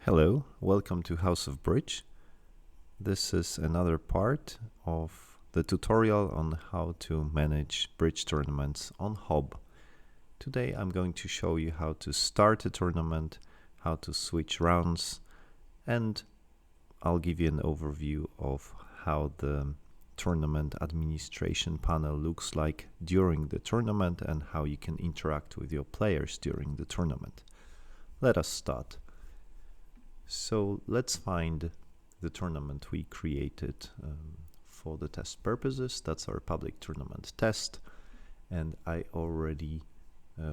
Hello, welcome to House of Bridge. This is another part of the tutorial on how to manage bridge tournaments on Hob. Today I'm going to show you how to start a tournament, how to switch rounds, and I'll give you an overview of how the tournament administration panel looks like during the tournament and how you can interact with your players during the tournament. Let us start. So let's find the tournament we created for the test purposes. That's our public tournament test. And I already,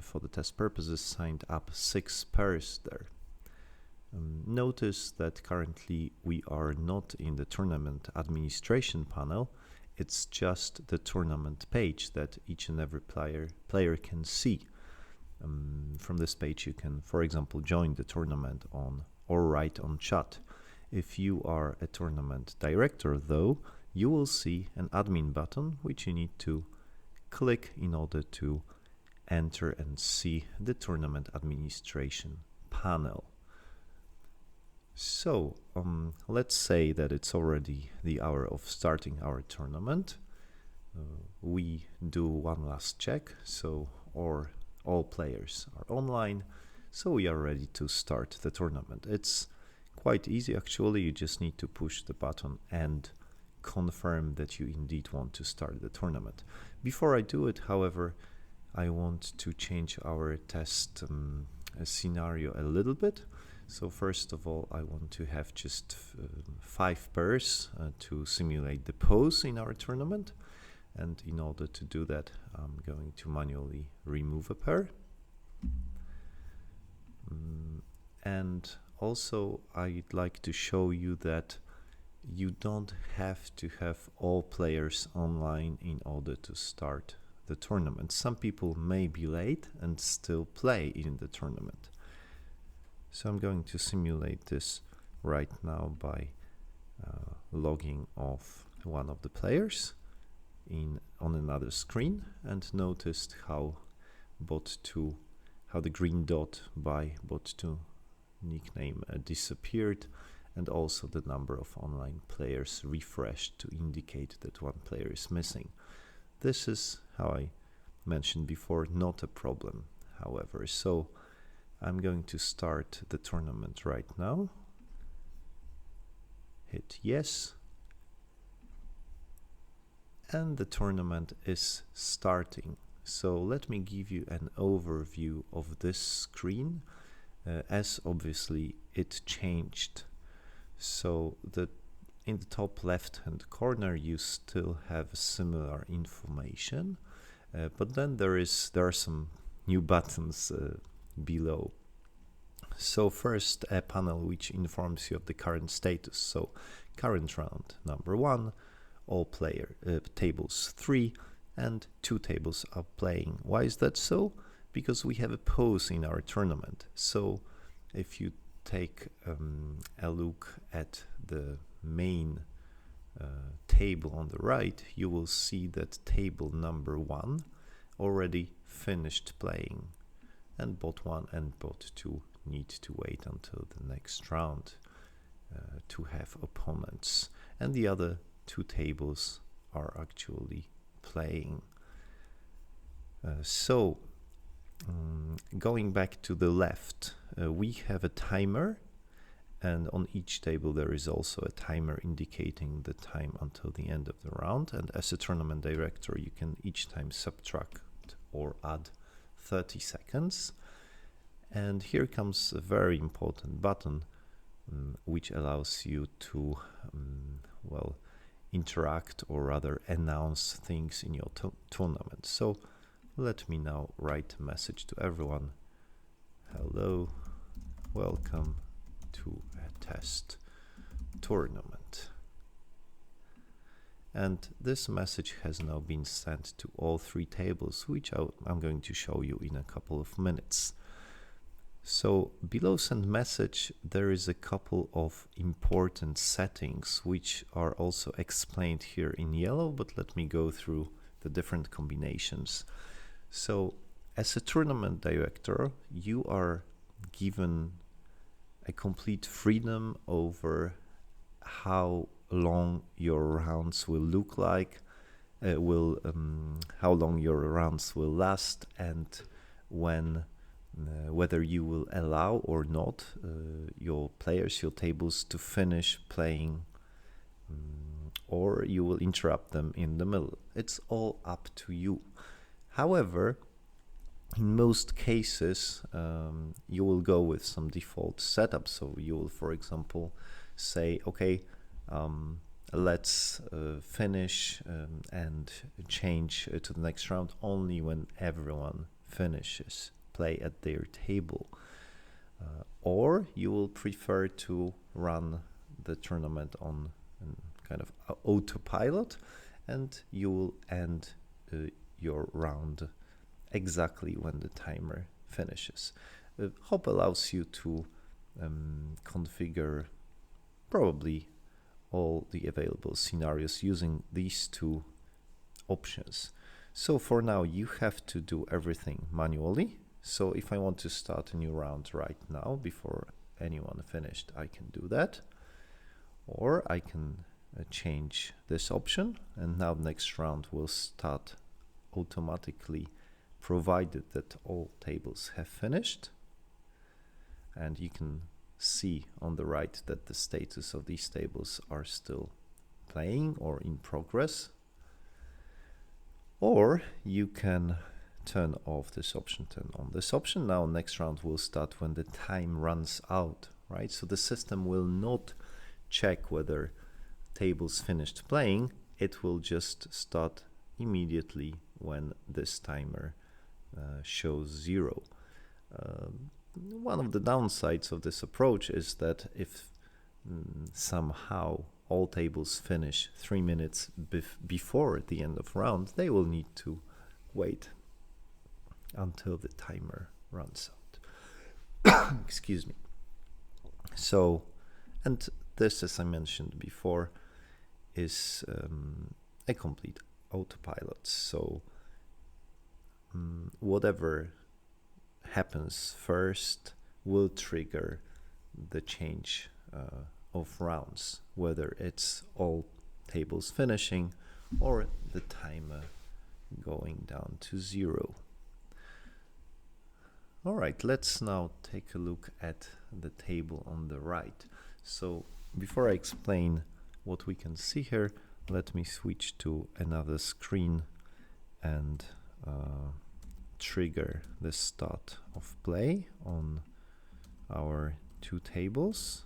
for the test purposes, signed up 6 pairs there. Notice that currently we are not in the tournament administration panel. It's just the tournament page that each and every player can see. From this page you can, for example, join the tournament or write on chat. If you are a tournament director, though, you will see an admin button which you need to click in order to enter and see the tournament administration panel. So let's say that it's already the hour of starting our tournament. We do one last check, so all players are online. So we are ready to start the tournament. It's quite easy actually, you just need to push the button and confirm that you indeed want to start the tournament. Before I do it, however, I want to change our test scenario a little bit. So first of all, I want to have just 5 pairs to simulate the pose in our tournament. And in order to do that, I'm going to manually remove a pair. And also I'd like to show you that you don't have to have all players online in order to start the tournament. Some people may be late and still play in the tournament. So I'm going to simulate this right now by logging off one of the players on another screen, and noticed how the green dot by bot2 nickname disappeared, and also the number of online players refreshed to indicate that one player is missing. This is, how I mentioned before, not a problem, however. So I'm going to start the tournament right now. Hit yes. And the tournament is starting. So let me give you an overview of this screen, as obviously it changed. So in the top left hand corner you still have similar information, but then there are some new buttons below. So first, a panel which informs you of the current status. So current round number 1, all player tables 3, and 2 tables are playing. Why is that so? Because we have a pause in our tournament. So if you take a look at the main table on the right, you will see that table number 1 already finished playing, and bot 1 and bot 2 need to wait until the next round to have opponents, and the other 2 tables are actually playing. So going back to the left, we have a timer, and on each table there is also a timer indicating the time until the end of the round. And as a tournament director, you can each time subtract or add 30 seconds. And here comes a very important button which allows you to interact, or rather announce things in your tournament. So let me now write a message to everyone. Hello, welcome to a test tournament. And this message has now been sent to all 3 tables, which I'm going to show you in a couple of minutes. So below send message, there is a couple of important settings which are also explained here in yellow, but let me go through the different combinations. So as a tournament director, you are given a complete freedom over how long your rounds will look like, how long your rounds will last, and when whether you will allow or not your players, your tables, to finish playing, or you will interrupt them in the middle. It's all up to you. However, in most cases, you will go with some default setup. So you will, for example, say, okay, let's finish and change to the next round only when everyone finishes play at their table. Or you will prefer to run the tournament on kind of autopilot, and you will end your round exactly when the timer finishes. Hop allows you to configure probably all the available scenarios using these two options. So for now, you have to do everything manually. So if I want to start a new round right now before anyone finished, I can do that. Or I can change this option, and now the next round will start automatically, provided that all tables have finished. And you can see on the right that the status of these tables are still playing or in progress. Or you can turn off this option, turn on this option. Now next round will start when the time runs out, right? So the system will not check whether tables finished playing. It will just start immediately when this timer shows 0. One of the downsides of this approach is that if somehow all tables finish 3 minutes before the end of round, they will need to wait until the timer runs out. Excuse me. So, and this, as I mentioned before, is a complete autopilot. So whatever happens first will trigger the change of rounds, whether it's all tables finishing or the timer going down to 0. All right, let's now take a look at the table on the right. So before I explain what we can see here, let me switch to another screen and trigger the start of play on our two tables.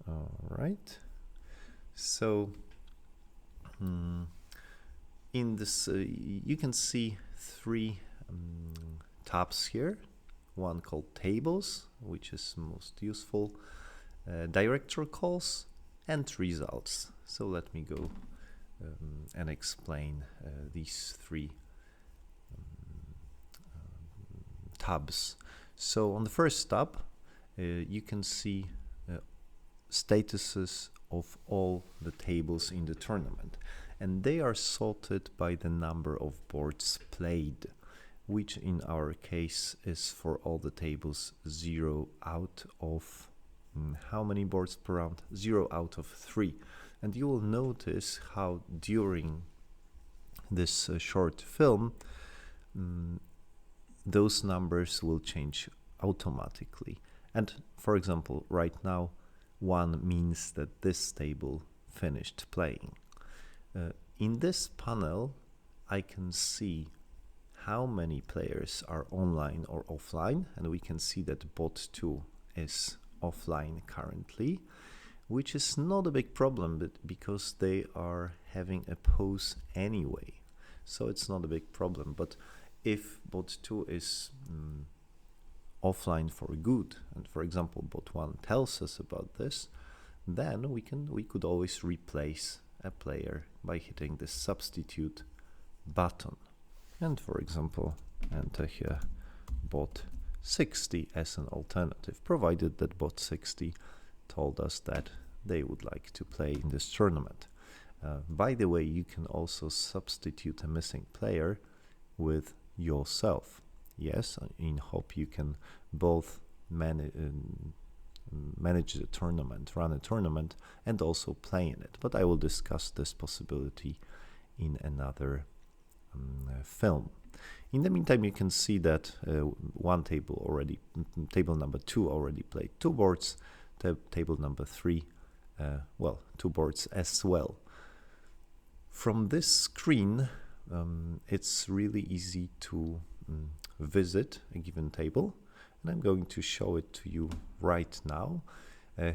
All right, so in this you can see 3 tabs here. One called tables, which is most useful, director calls, and results. So let me go and explain these 3 tabs. So on the first tab, you can see statuses of all the tables in the tournament, and they are sorted by the number of boards played, which in our case is for all the tables 0 out of how many boards per round? 0 out of 3. And you will notice how during this short film those numbers will change automatically. And for example, right now 1 means that this table finished playing. In this panel I can see how many players are online or offline, and we can see that bot 2 is offline currently, which is not a big problem, but because they are having a pause anyway, so it's not a big problem. But if bot 2 is offline for good, and for example bot 1 tells us about this, then we could always replace a player by hitting the substitute button. And for example, enter here bot 60 as an alternative, provided that bot 60 told us that they would like to play in this tournament. By the way, you can also substitute a missing player with yourself. Yes, in Hop you can both manage the tournament, run a tournament, and also play in it. But I will discuss this possibility in another film. In the meantime, you can see that table number 2 already played 2 boards, table number 3, 2 boards as well. From this screen, it's really easy to visit a given table, and I'm going to show it to you right now.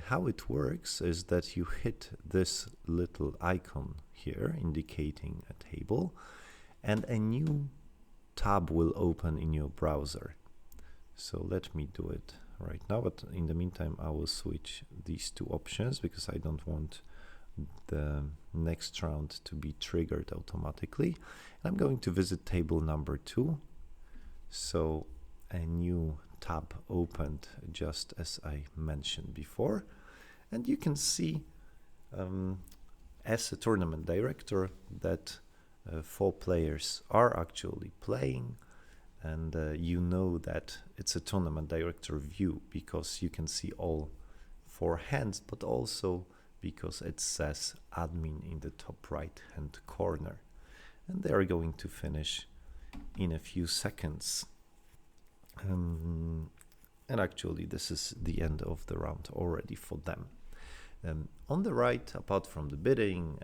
How it works is that you hit this little icon here indicating a table, and a new tab will open in your browser. So let me do it right now, but in the meantime I will switch these 2 options because I don't want the next round to be triggered automatically. I'm going to visit table number 2. So a new tab opened just as I mentioned before, and you can see as a tournament director that 4 players are actually playing, and you know that it's a tournament director view because you can see all 4 hands, but also because it says admin in the top right hand corner, and they are going to finish in a few seconds. And actually this is the end of the round already for them. On the right, apart from the bidding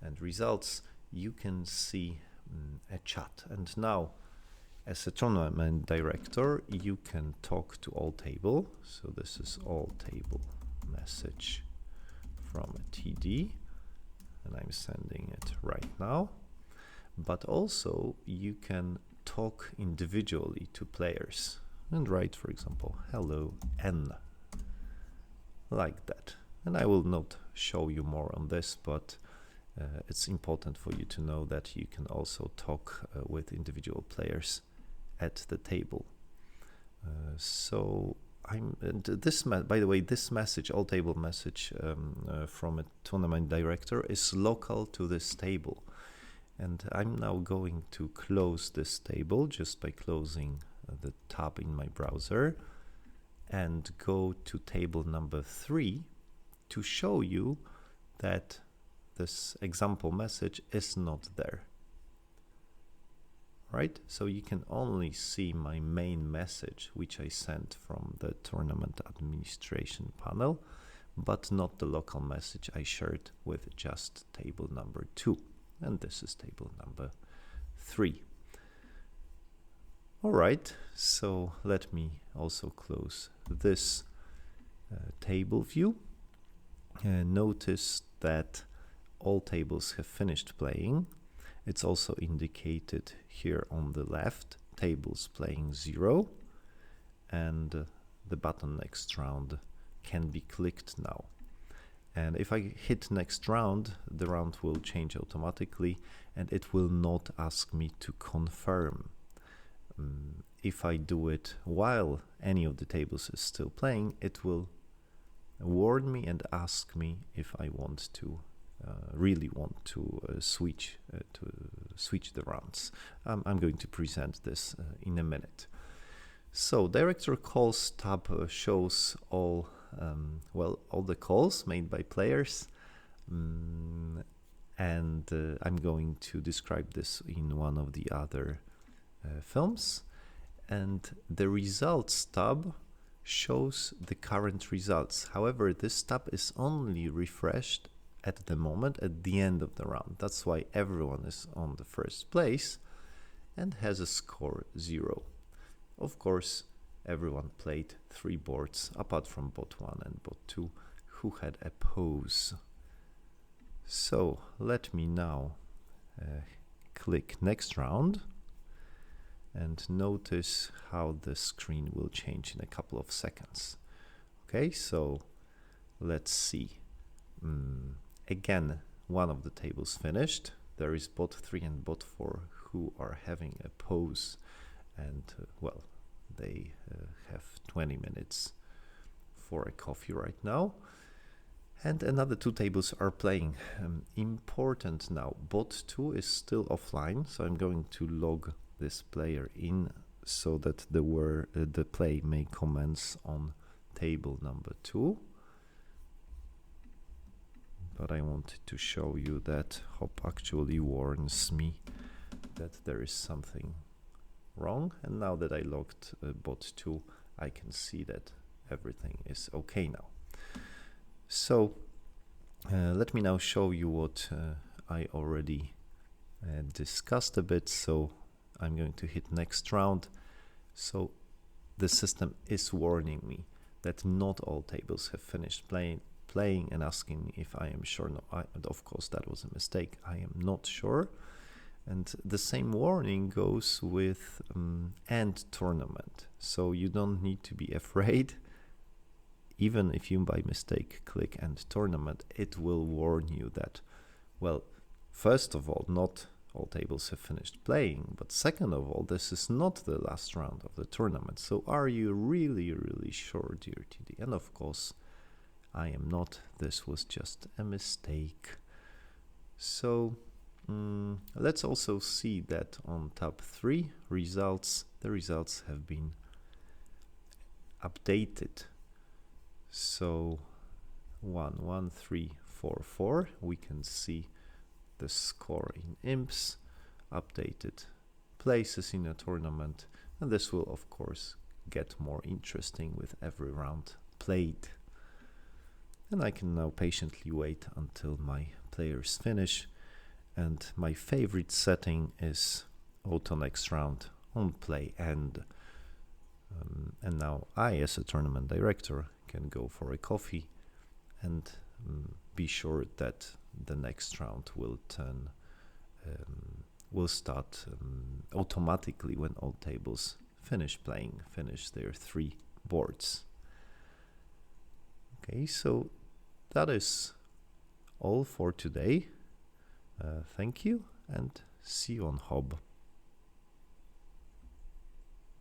and results, you can see a chat, and now as a tournament director you can talk to all table. So this is all table message from a TD, and I'm sending it right now. But also you can talk individually to players and write, for example, hello N, like that. And I will not show you more on this, but it's important for you to know that you can also talk with individual players at the table. By the way, this message, all table message from a tournament director, is local to this table. And I'm now going to close this table just by closing the tab in my browser and go to table number 3 to show you that this example message is not there. Right? So you can only see my main message, which I sent from the tournament administration panel, but not the local message I shared with just table number 2. And this is table number 3. All right, so let me also close this table view. Notice that all tables have finished playing. It's also indicated here on the left, tables playing 0, and the button next round can be clicked now. And if I hit next round, the round will change automatically and it will not ask me to confirm. If I do it while any of the tables is still playing, it will warn me and ask me if I want to really want to switch the rounds. I'm going to present this in a minute. So director calls tab shows all the calls made by players, and I'm going to describe this in one of the other films. And the results tab shows the current results. However, this tab is only refreshed at the moment at the end of the round. That's why everyone is on the first place and has a score 0. Of course, everyone played 3 boards apart from bot 1 and bot 2, who had a pause. So let me now click next round and notice how the screen will change in a couple of seconds. Okay, so let's see. Again, one of the tables finished. There is bot 3 and bot 4 who are having a pause, and they have 20 minutes for a coffee right now. And another two tables are playing. Important now, bot 2 is still offline, so I'm going to log this player in so that the play may commence on table number 2. But I wanted to show you that hop actually warns me that there is something wrong, and now that I logged bot 2, I can see that everything is okay now. So let me now show you what I already discussed a bit. So I'm going to hit next round. So the system is warning me that not all tables have finished playing and asking me if I am sure. No, of course that was a mistake. I am not sure. And the same warning goes with end tournament. So you don't need to be afraid. Even if you by mistake click end tournament, it will warn you that, well, first of all, not all tables have finished playing, but second of all, this is not the last round of the tournament. So are you really, really sure, dear TD? And of course, I am not. This was just a mistake. So let's also see that on tab 3 results, the results have been updated. So 1, 1, 3, 4, 4, we can see the score in imps, updated places in a tournament, and this will of course get more interesting with every round played. And I can now patiently wait until my players finish, and my favorite setting is auto next round on play end. And now I, as a tournament director, can go for a coffee and be sure that the next round will start automatically when all tables finish their 3 boards. Okay, so that is all for today. Thank you and see you on Hob.